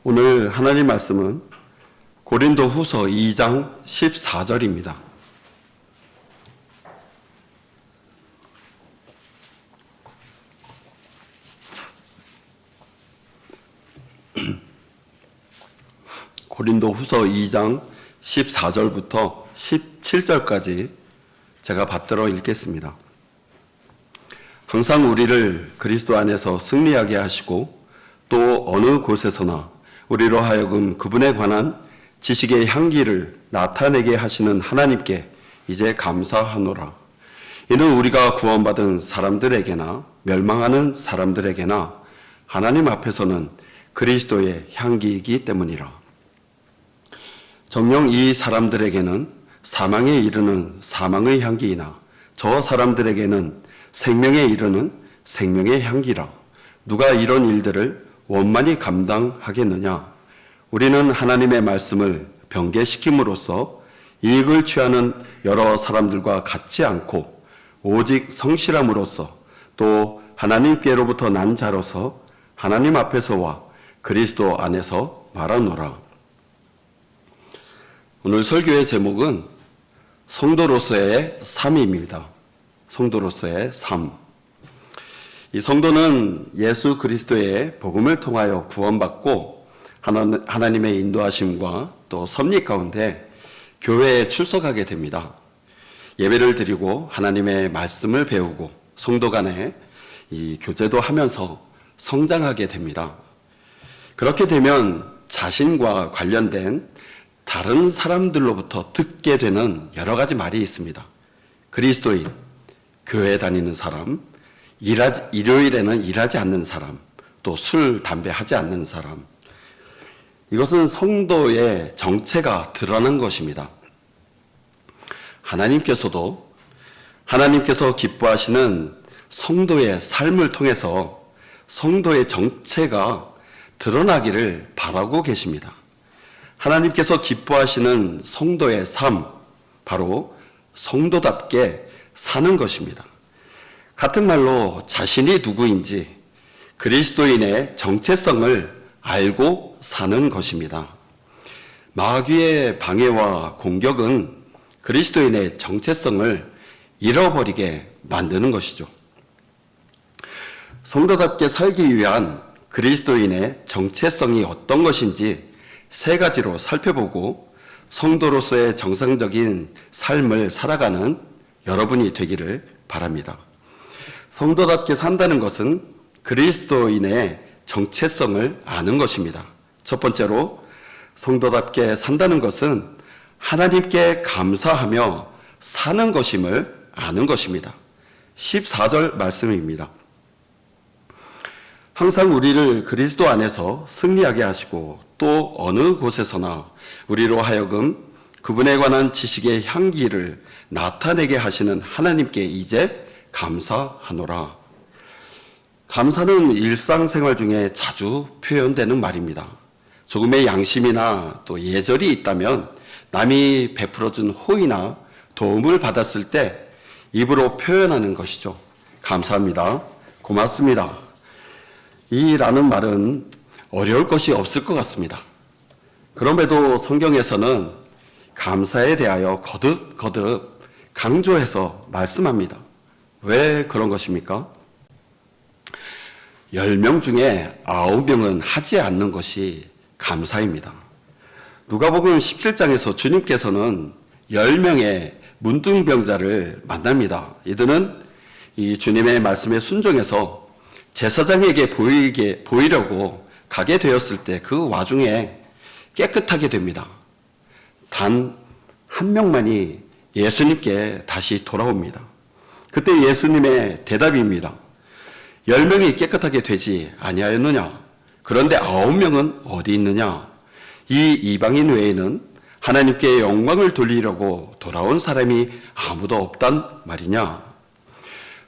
오늘 하나님 말씀은 고린도 후서 2장 14절입니다. 고린도 후서 2장 14절부터 17절까지 제가 받들어 읽겠습니다. 항상 우리를 그리스도 안에서 승리하게 하시고 또 어느 곳에서나 우리로 하여금 그분에 관한 지식의 향기를 나타내게 하시는 하나님께 이제 감사하노라. 이는 우리가 구원받은 사람들에게나 멸망하는 사람들에게나 하나님 앞에서는 그리스도의 향기이기 때문이라. 정녕 이 사람들에게는 사망에 이르는 사망의 향기이나 저 사람들에게는 생명에 이르는 생명의 향기라. 누가 이런 일들을 원만히 감당하겠느냐? 우리는 하나님의 말씀을 변개시킴으로써 이익을 취하는 여러 사람들과 같지 않고 오직 성실함으로써 또 하나님께로부터 난 자로서 하나님 앞에서와 그리스도 안에서 말하노라. 오늘 설교의 제목은 성도로서의 삶입니다. 성도로서의 삶. 이 성도는 예수 그리스도의 복음을 통하여 구원받고 하나님의 인도하심과 또 섭리 가운데 교회에 출석하게 됩니다. 예배를 드리고 하나님의 말씀을 배우고 성도 간에 이 교제도 하면서 성장하게 됩니다. 그렇게 되면 자신과 관련된 다른 사람들로부터 듣게 되는 여러 가지 말이 있습니다. 그리스도인, 교회 다니는 사람, 일요일에는 일하지 않는 사람, 또 술, 담배 하지 않는 사람. 이것은 성도의 정체가 드러난 것입니다. 하나님께서 기뻐하시는 성도의 삶을 통해서 성도의 정체가 드러나기를 바라고 계십니다. 하나님께서 기뻐하시는 성도의 삶, 바로 성도답게 사는 것입니다. 같은 말로 자신이 누구인지 그리스도인의 정체성을 알고 사는 것입니다. 마귀의 방해와 공격은 그리스도인의 정체성을 잃어버리게 만드는 것이죠. 성도답게 살기 위한 그리스도인의 정체성이 어떤 것인지 세 가지로 살펴보고 성도로서의 정상적인 삶을 살아가는 여러분이 되기를 바랍니다. 성도답게 산다는 것은 그리스도인의 정체성을 아는 것입니다. 첫 번째로 성도답게 산다는 것은 하나님께 감사하며 사는 것임을 아는 것입니다. 14절 말씀입니다. 항상 우리를 그리스도 안에서 승리하게 하시고 또 어느 곳에서나 우리로 하여금 그분에 관한 지식의 향기를 나타내게 하시는 하나님께 이제 감사하노라. 감사는 일상생활 중에 자주 표현되는 말입니다. 조금의 양심이나 또 예절이 있다면 남이 베풀어준 호의나 도움을 받았을 때 입으로 표현하는 것이죠. 감사합니다. 고맙습니다. 이라는 말은 어려울 것이 없을 것 같습니다. 그럼에도 성경에서는 감사에 대하여 거듭 강조해서 말씀합니다. 왜 그런 것입니까? 10명 중에 9명은 하지 않는 것이 감사입니다. 누가복음 17장에서 주님께서는 10명의 문둥병자를 만납니다. 이들은 이 주님의 말씀에 순종해서 제사장에게 보이려고 가게 되었을 때 그 와중에 깨끗하게 됩니다. 단 한 명만이 예수님께 다시 돌아옵니다. 그때 예수님의 대답입니다. 10명이 깨끗하게 되지 아니하였느냐? 그런데 9명은 어디 있느냐? 이 이방인 외에는 하나님께 영광을 돌리려고 돌아온 사람이 아무도 없단 말이냐?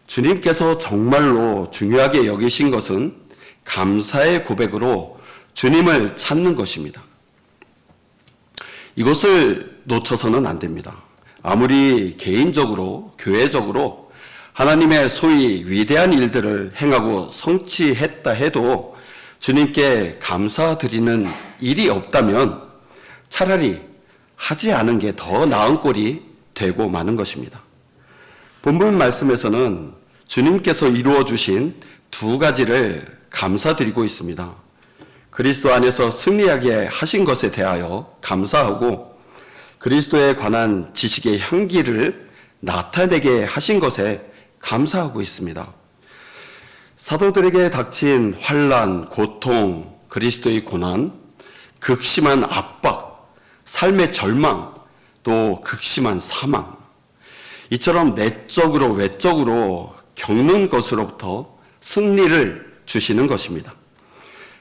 주님께서 정말로 중요하게 여기신 것은 감사의 고백으로 주님을 찾는 것입니다. 이것을 놓쳐서는 안 됩니다. 아무리 개인적으로, 교회적으로 하나님의 소위 위대한 일들을 행하고 성취했다 해도 주님께 감사드리는 일이 없다면 차라리 하지 않은 게 더 나은 꼴이 되고 마는 것입니다. 본문 말씀에서는 주님께서 이루어 주신 두 가지를 감사드리고 있습니다. 그리스도 안에서 승리하게 하신 것에 대하여 감사하고 그리스도에 관한 지식의 향기를 나타내게 하신 것에 감사하고 있습니다. 사도들에게 닥친 환난, 고통, 그리스도의 고난, 극심한 압박, 삶의 절망, 또 극심한 사망, 이처럼 내적으로 외적으로 겪는 것으로부터 승리를 주시는 것입니다.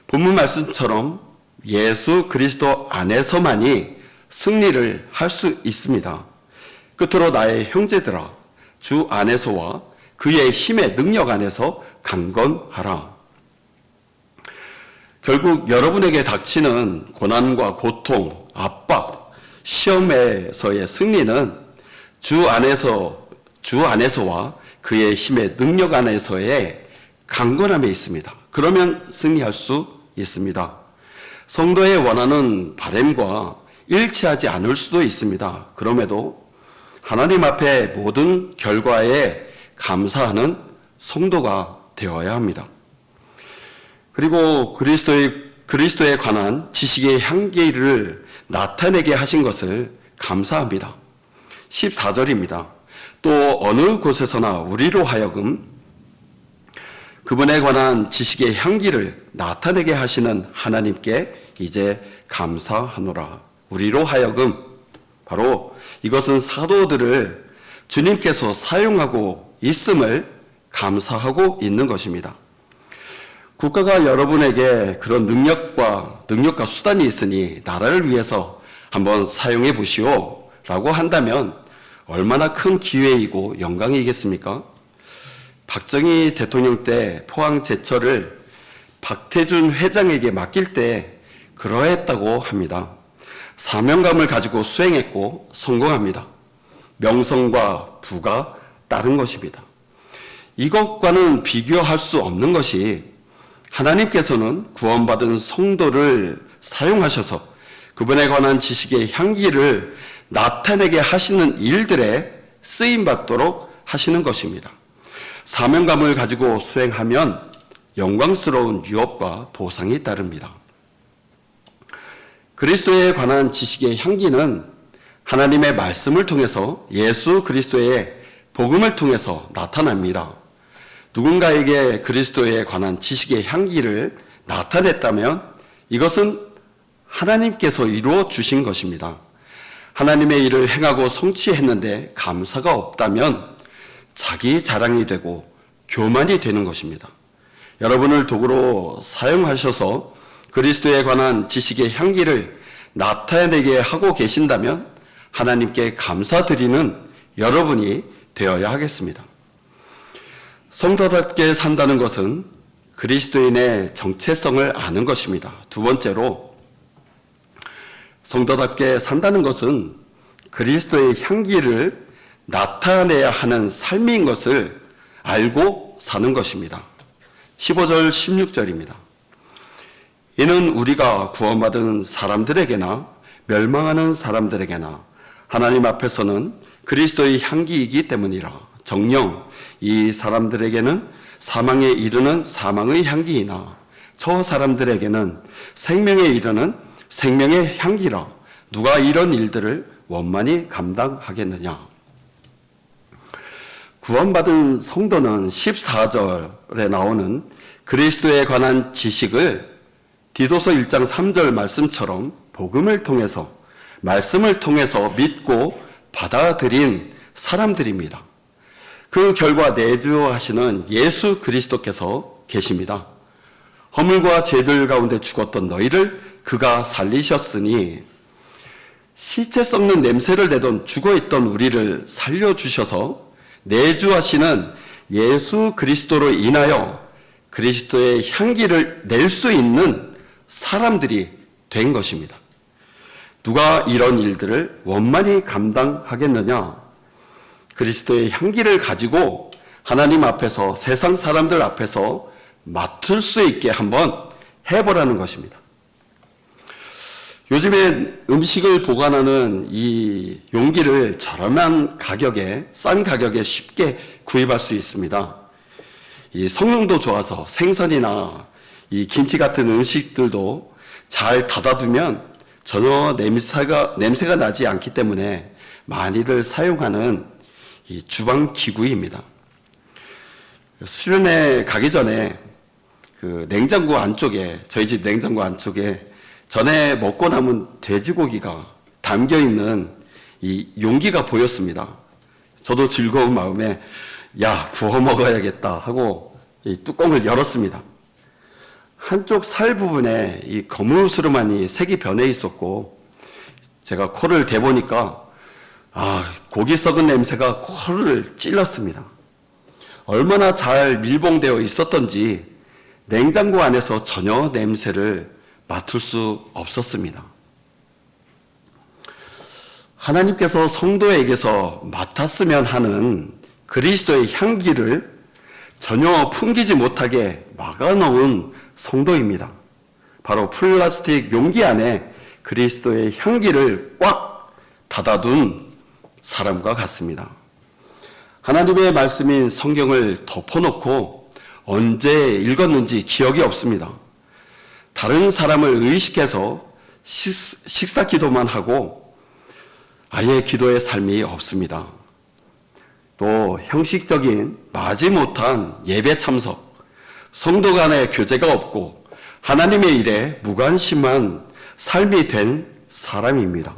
본문 말씀처럼 예수 그리스도 안에서만이 승리를 할 수 있습니다. 끝으로 나의 형제들아, 주 안에서와 그의 힘의 능력 안에서 강건하라. 결국 여러분에게 닥치는 고난과 고통, 압박, 시험에서의 승리는 주 안에서와 그의 힘의 능력 안에서의 강건함에 있습니다. 그러면 승리할 수 있습니다. 성도의 원하는 바람과 일치하지 않을 수도 있습니다. 그럼에도 하나님 앞에 모든 결과에 감사하는 성도가 되어야 합니다. 그리고 그리스도에 관한 지식의 향기를 나타내게 하신 것을 감사합니다. 14절입니다. 또 어느 곳에서나 우리로 하여금 그분에 관한 지식의 향기를 나타내게 하시는 하나님께 이제 감사하노라. 우리로 하여금, 바로 이것은 사도들을 주님께서 사용하고 있음을 감사하고 있는 것입니다. 국가가 여러분에게 그런 능력과 수단이 있으니 나라를 위해서 한번 사용해 보시오 라고 한다면 얼마나 큰 기회이고 영광이겠습니까? 박정희 대통령 때 포항제철을 박태준 회장에게 맡길 때 그러했다고 합니다. 사명감을 가지고 수행했고 성공합니다. 명성과 부가 따른 것입니다. 이것과는 비교할 수 없는 것이 하나님께서는 구원받은 성도를 사용하셔서 그분에 관한 지식의 향기를 나타내게 하시는 일들에 쓰임받도록 하시는 것입니다. 사명감을 가지고 수행하면 영광스러운 유업과 보상이 따릅니다. 그리스도에 관한 지식의 향기는 하나님의 말씀을 통해서 예수 그리스도의 복음을 통해서 나타납니다. 누군가에게 그리스도에 관한 지식의 향기를 나타냈다면 이것은 하나님께서 이루어 주신 것입니다. 하나님의 일을 행하고 성취했는데 감사가 없다면 자기 자랑이 되고 교만이 되는 것입니다. 여러분을 도구로 사용하셔서 그리스도에 관한 지식의 향기를 나타내게 하고 계신다면 하나님께 감사드리는 여러분이 되어야 하겠습니다. 성도답게 산다는 것은 그리스도인의 정체성을 아는 것입니다. 두 번째로, 성도답게 산다는 것은 그리스도의 향기를 나타내야 하는 삶인 것을 알고 사는 것입니다. 15절 16절입니다. 이는 우리가 구원받은 사람들에게나 멸망하는 사람들에게나 하나님 앞에서는 그리스도의 향기이기 때문이라. 정녕 이 사람들에게는 사망에 이르는 사망의 향기이나 저 사람들에게는 생명에 이르는 생명의 향기라. 누가 이런 일들을 원만히 감당하겠느냐. 구원받은 성도는 14절에 나오는 그리스도에 관한 지식을 디도서 1장 3절 말씀처럼 복음을 통해서, 말씀을 통해서 믿고 받아들인 사람들입니다. 그 결과 내주하시는 예수 그리스도께서 계십니다. 허물과 죄들 가운데 죽었던 너희를 그가 살리셨으니, 시체 썩는 냄새를 내던 죽어있던 우리를 살려주셔서 내주하시는 예수 그리스도로 인하여 그리스도의 향기를 낼 수 있는 사람들이 된 것입니다. 누가 이런 일들을 원만히 감당하겠느냐? 그리스도의 향기를 가지고 하나님 앞에서, 세상 사람들 앞에서 맡을 수 있게 한번 해보라는 것입니다. 요즘엔 음식을 보관하는 이 용기를 저렴한 가격에, 싼 가격에 쉽게 구입할 수 있습니다. 이 성능도 좋아서 생선이나 이 김치 같은 음식들도 잘 닫아두면 전혀 냄새가 나지 않기 때문에 많이들 사용하는 이 주방 기구입니다. 수련회 가기 전에 그 냉장고 안쪽에, 저희 집 냉장고 안쪽에 전에 먹고 남은 돼지고기가 담겨 있는 이 용기가 보였습니다. 저도 즐거운 마음에 야, 구워 먹어야겠다 하고 이 뚜껑을 열었습니다. 한쪽 살 부분에 이 거무스름하니 색이 변해 있었고, 제가 코를 대보니까 고기 썩은 냄새가 코를 찔렀습니다. 얼마나 잘 밀봉되어 있었던지 냉장고 안에서 전혀 냄새를 맡을 수 없었습니다. 하나님께서 성도에게서 맡았으면 하는 그리스도의 향기를 전혀 풍기지 못하게 막아놓은 성도입니다. 바로 플라스틱 용기 안에 그리스도의 향기를 꽉 닫아둔 사람과 같습니다. 하나님의 말씀인 성경을 덮어놓고 언제 읽었는지 기억이 없습니다. 다른 사람을 의식해서 식사 기도만 하고 아예 기도의 삶이 없습니다. 또 형식적인 마지못한 예배 참석, 성도 간의 교제가 없고 하나님의 일에 무관심한 삶이 된 사람입니다.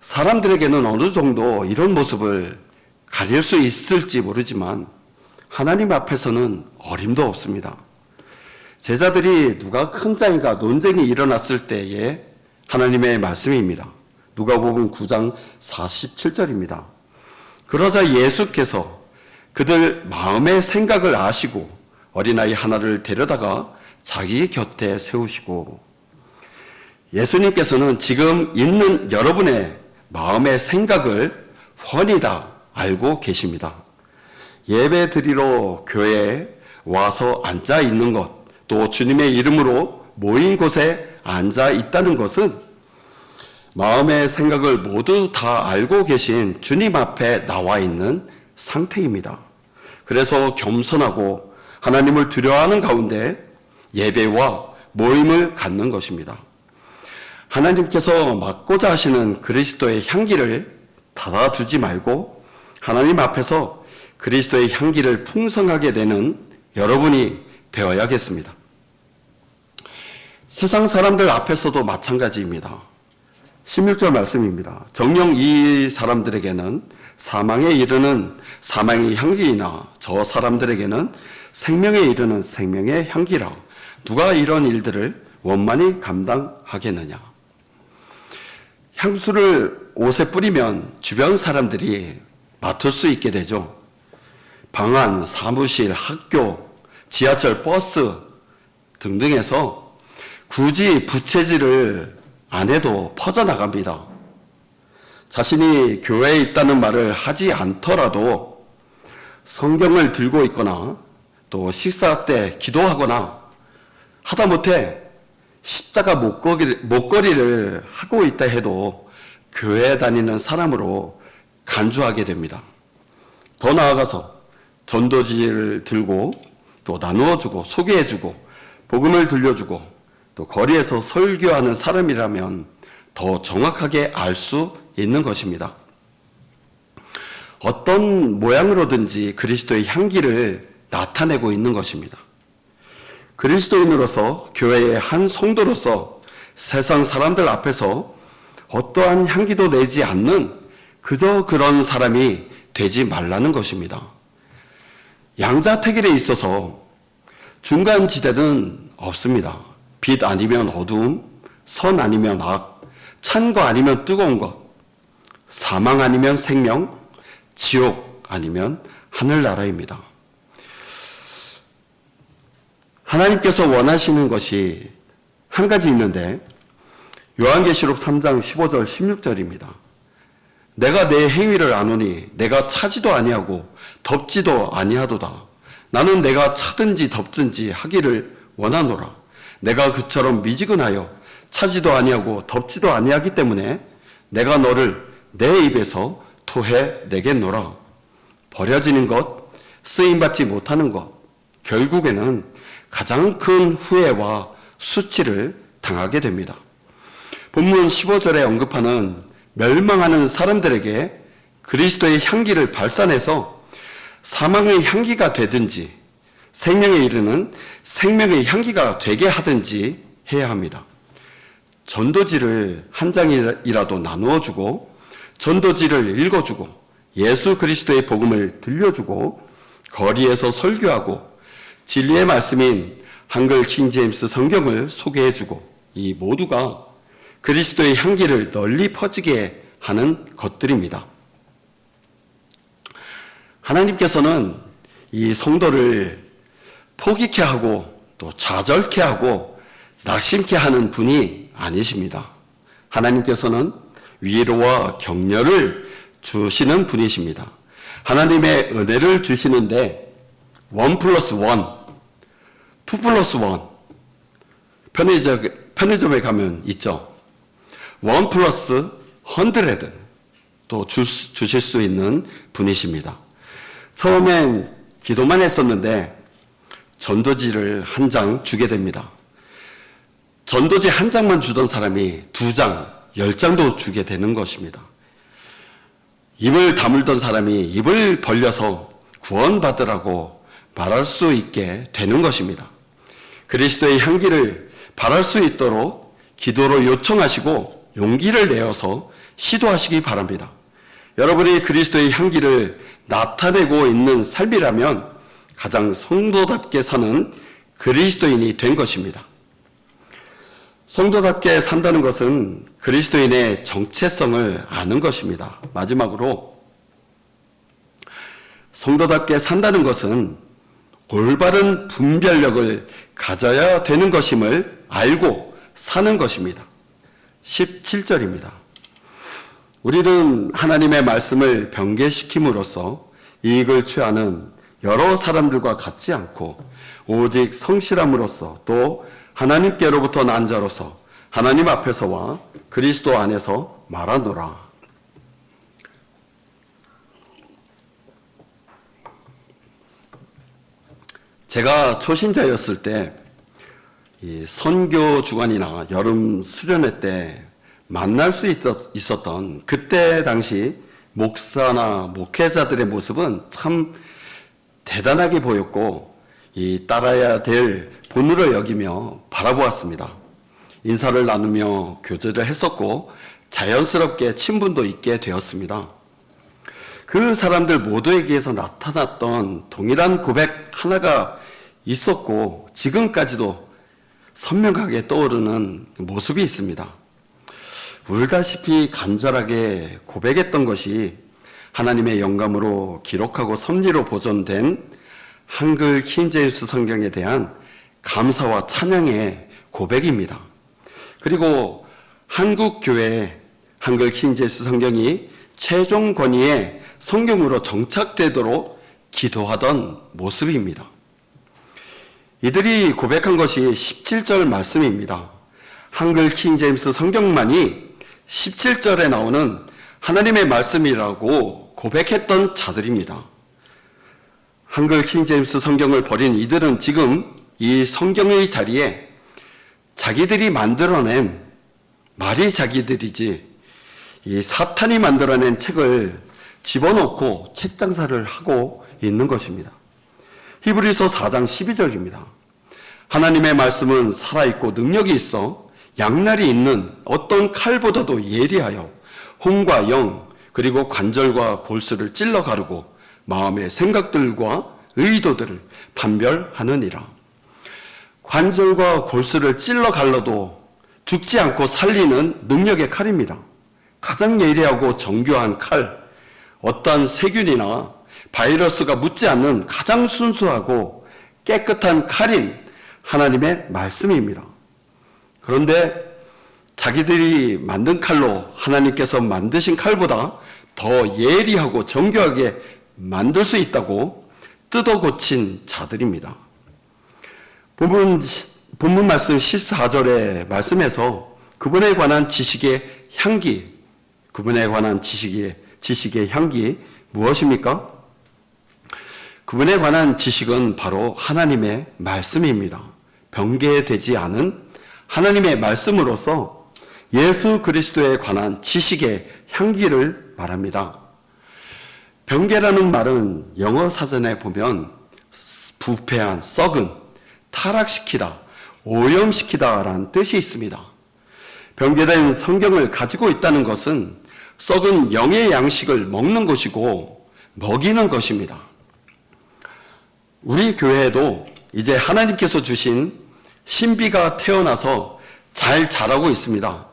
사람들에게는 어느 정도 이런 모습을 가릴 수 있을지 모르지만 하나님 앞에서는 어림도 없습니다. 제자들이 누가 큰 자인가 논쟁이 일어났을 때에 하나님의 말씀입니다. 누가복음 9장 47절입니다. 그러자 예수께서 그들 마음의 생각을 아시고 어린아이 하나를 데려다가 자기 곁에 세우시고, 예수님께서는 지금 있는 여러분의 마음의 생각을 훤히 다 알고 계십니다. 예배 드리러 교회에 와서 앉아 있는 것, 또 주님의 이름으로 모인 곳에 앉아 있다는 것은 마음의 생각을 모두 다 알고 계신 주님 앞에 나와 있는 상태입니다. 그래서 겸손하고 하나님을 두려워하는 가운데 예배와 모임을 갖는 것입니다. 하나님께서 맡고자 하시는 그리스도의 향기를 닫아두지 말고 하나님 앞에서 그리스도의 향기를 풍성하게 되는 여러분이 되어야겠습니다. 세상 사람들 앞에서도 마찬가지입니다. 16절 말씀입니다. 정녕 이 사람들에게는 사망에 이르는 사망의 향기이나 저 사람들에게는 생명에 이르는 생명의 향기라. 누가 이런 일들을 원만히 감당하겠느냐. 향수를 옷에 뿌리면 주변 사람들이 맡을 수 있게 되죠. 방 안, 사무실, 학교, 지하철, 버스 등등에서 굳이 부채질을 안 해도 퍼져나갑니다. 자신이 교회에 있다는 말을 하지 않더라도 성경을 들고 있거나 또 식사 때 기도하거나 하다못해 십자가 목걸이를 하고 있다 해도 교회에 다니는 사람으로 간주하게 됩니다. 더 나아가서 전도지를 들고 또 나누어주고 소개해주고 복음을 들려주고 또 거리에서 설교하는 사람이라면 더 정확하게 알 수 있는 것입니다. 어떤 모양으로든지 그리스도의 향기를 나타내고 있는 것입니다. 그리스도인으로서 교회의 한 성도로서 세상 사람들 앞에서 어떠한 향기도 내지 않는 그저 그런 사람이 되지 말라는 것입니다. 양자택일에 있어서 중간 지대는 없습니다. 빛 아니면 어두움, 선 아니면 악, 찬 거 아니면 뜨거운 것, 사망 아니면 생명, 지옥 아니면 하늘나라입니다. 하나님께서 원하시는 것이 한 가지 있는데 요한계시록 3장 15절 16절입니다. 내가 내 행위를 아노니 내가 차지도 아니하고 덮지도 아니하도다. 나는 내가 차든지 덮든지 하기를 원하노라. 내가 그처럼 미지근하여 차지도 아니하고 덥지도 아니하기 때문에 내가 너를 내 입에서 토해내겠노라. 버려지는 것, 쓰임받지 못하는 것, 결국에는 가장 큰 후회와 수치를 당하게 됩니다. 본문 15절에 언급하는 멸망하는 사람들에게 그리스도의 향기를 발산해서 사망의 향기가 되든지 생명에 이르는 생명의 향기가 되게 하든지 해야 합니다. 전도지를 한 장이라도 나누어 주고 전도지를 읽어주고 예수 그리스도의 복음을 들려주고 거리에서 설교하고 진리의 말씀인 한글 킹제임스 성경을 소개해주고 이 모두가 그리스도의 향기를 널리 퍼지게 하는 것들입니다. 하나님께서는 이 성도를 포기케 하고 또 좌절케 하고 낙심케 하는 분이 아니십니다. 하나님께서는 위로와 격려를 주시는 분이십니다. 하나님의 은혜를 주시는데 1+1, 2+1 편의점에 가면 있죠. 1+100 또 주실 수 있는 분이십니다. 처음엔 기도만 했었는데 전도지를 한 장 주게 됩니다. 전도지 한 장만 주던 사람이 2장, 10장도 주게 되는 것입니다. 입을 다물던 사람이 입을 벌려서 구원받으라고 말할 수 있게 되는 것입니다. 그리스도의 향기를 발할 수 있도록 기도로 요청하시고 용기를 내어서 시도하시기 바랍니다. 여러분이 그리스도의 향기를 나타내고 있는 삶이라면 가장 성도답게 사는 그리스도인이 된 것입니다. 성도답게 산다는 것은 그리스도인의 정체성을 아는 것입니다. 마지막으로 성도답게 산다는 것은 올바른 분별력을 가져야 되는 것임을 알고 사는 것입니다. 17절입니다. 우리는 하나님의 말씀을 변개시킴으로써 이익을 취하는 여러 사람들과 같지 않고 오직 성실함으로써 또 하나님께로부터 난 자로서 하나님 앞에서와 그리스도 안에서 말하노라. 제가 초신자였을 때 이 선교 주간이나 여름 수련회 때 만날 수 있었던 그때 당시 목사나 목회자들의 모습은 참 대단하게 보였고 이 따라야 될 본으로 여기며 바라보았습니다. 인사를 나누며 교제를 했었고 자연스럽게 친분도 있게 되었습니다. 그 사람들 모두에게서 나타났던 동일한 고백 하나가 있었고 지금까지도 선명하게 떠오르는 모습이 있습니다. 울다시피 간절하게 고백했던 것이 하나님의 영감으로 기록하고 섭리로 보존된 한글 킹제임스 성경에 대한 감사와 찬양의 고백입니다. 그리고 한국교회 한글 킹제임스 성경이 최종 권위의 성경으로 정착되도록 기도하던 모습입니다. 이들이 고백한 것이 17절 말씀입니다. 한글 킹제임스 성경만이 17절에 나오는 하나님의 말씀이라고 고백했던 자들입니다. 한글 킹제임스 성경을 버린 이들은 지금 이 성경의 자리에 자기들이 만들어낸 말이 자기들이지 이 사탄이 만들어낸 책을 집어넣고 책 장사를 하고 있는 것입니다. 히브리서 4장 12절입니다. 하나님의 말씀은 살아있고 능력이 있어 양날이 있는 어떤 칼보다도 예리하여 혼과 영 그리고 관절과 골수를 찔러 가르고 마음의 생각들과 의도들을 판별하느니라. 관절과 골수를 찔러 갈라도 죽지 않고 살리는 능력의 칼입니다. 가장 예리하고 정교한 칼, 어떠한 세균이나 바이러스가 묻지 않는 가장 순수하고 깨끗한 칼인 하나님의 말씀입니다. 그런데 자기들이 만든 칼로 하나님께서 만드신 칼보다 더 예리하고 정교하게 만들 수 있다고 뜯어 고친 자들입니다. 본문 말씀 14절의 말씀에서 그분에 관한 지식의 향기, 그분에 관한 지식의 향기 무엇입니까? 그분에 관한 지식은 바로 하나님의 말씀입니다. 변개되지 않은 하나님의 말씀으로서 예수 그리스도에 관한 지식의 향기를 말합니다. 변개라는 말은 영어 사전에 보면 부패한, 썩은, 타락시키다, 오염시키다 라는 뜻이 있습니다. 변개된 성경을 가지고 있다는 것은 썩은 영의 양식을 먹는 것이고 먹이는 것입니다. 우리 교회에도 이제 하나님께서 주신 신비가 태어나서 잘 자라고 있습니다.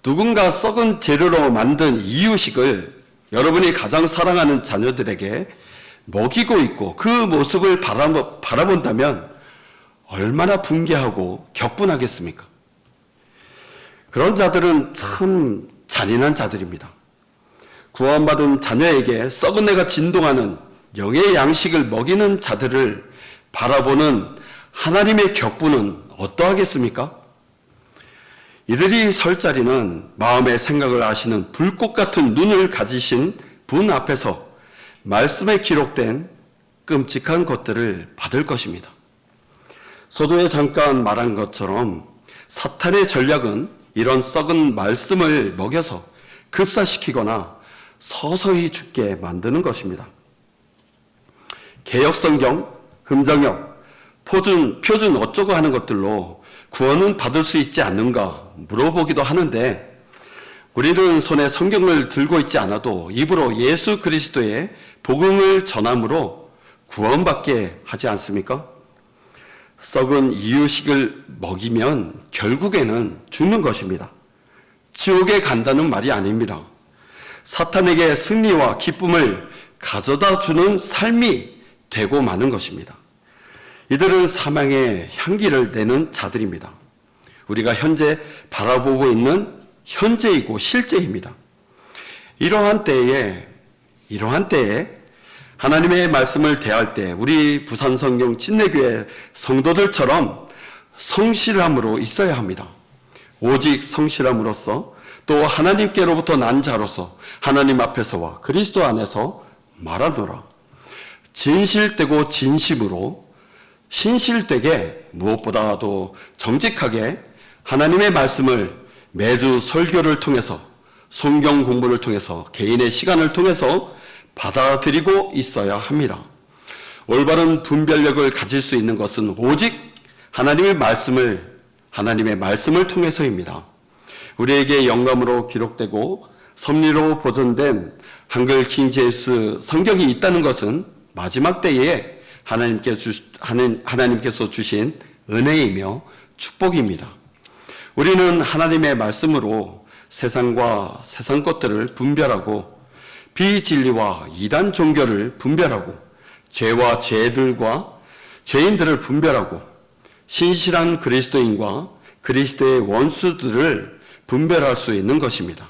누군가 썩은 재료로 만든 이유식을 여러분이 가장 사랑하는 자녀들에게 먹이고 있고 그 모습을 바라본다면 얼마나 분개하고 격분하겠습니까? 그런 자들은 참 잔인한 자들입니다. 구원받은 자녀에게 썩은 내가 진동하는 영의 양식을 먹이는 자들을 바라보는 하나님의 격분은 어떠하겠습니까? 이들이 설 자리는 마음의 생각을 아시는 불꽃 같은 눈을 가지신 분 앞에서 말씀에 기록된 끔찍한 것들을 받을 것입니다. 서두에 잠깐 말한 것처럼 사탄의 전략은 이런 썩은 말씀을 먹여서 급사시키거나 서서히 죽게 만드는 것입니다. 개역성경, 흠정역, 표준 어쩌고 하는 것들로 구원은 받을 수 있지 않는가 물어보기도 하는데 우리는 손에 성경을 들고 있지 않아도 입으로 예수 그리스도의 복음을 전함으로 구원받게 하지 않습니까? 썩은 이유식을 먹이면 결국에는 죽는 것입니다. 지옥에 간다는 말이 아닙니다. 사탄에게 승리와 기쁨을 가져다 주는 삶이 되고 마는 것입니다. 이들은 사망의 향기를 내는 자들입니다. 우리가 현재 바라보고 있는 현재이고 실제입니다. 이러한 때에 하나님의 말씀을 대할 때 우리 부산성경 침례교회 성도들처럼 성실함으로 있어야 합니다. 오직 성실함으로써 또 하나님께로부터 난 자로서 하나님 앞에서와 그리스도 안에서 말하노라. 진실되고 진심으로 신실되게 무엇보다도 정직하게 하나님의 말씀을 매주 설교를 통해서 성경 공부를 통해서 개인의 시간을 통해서 받아들이고 있어야 합니다. 올바른 분별력을 가질 수 있는 것은 오직 하나님의 말씀을 통해서입니다. 우리에게 영감으로 기록되고 섭리로 보존된 한글 킹 제임스 성경이 있다는 것은 마지막 때에 하나님께서 주신 은혜이며 축복입니다. 우리는 하나님의 말씀으로 세상과 세상 것들을 분별하고 비진리와 이단 종교를 분별하고 죄와 죄인들을 분별하고 신실한 그리스도인과 그리스도의 원수들을 분별할 수 있는 것입니다.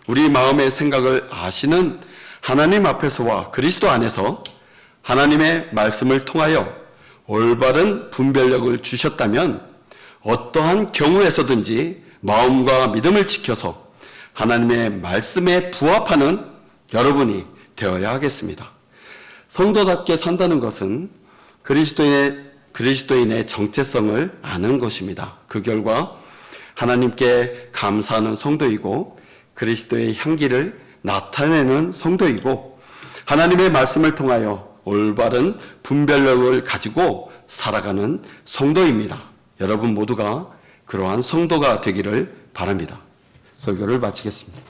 우리 마음의 생각을 아시는 하나님 앞에서와 그리스도 안에서 하나님의 말씀을 통하여 올바른 분별력을 주셨다면 어떠한 경우에서든지 마음과 믿음을 지켜서 하나님의 말씀에 부합하는 여러분이 되어야 하겠습니다. 성도답게 산다는 것은 그리스도인의 정체성을 아는 것입니다. 그 결과 하나님께 감사하는 성도이고 그리스도의 향기를 나타내는 성도이고 하나님의 말씀을 통하여 올바른 분별력을 가지고 살아가는 성도입니다. 여러분 모두가 그러한 성도가 되기를 바랍니다. 설교를 마치겠습니다.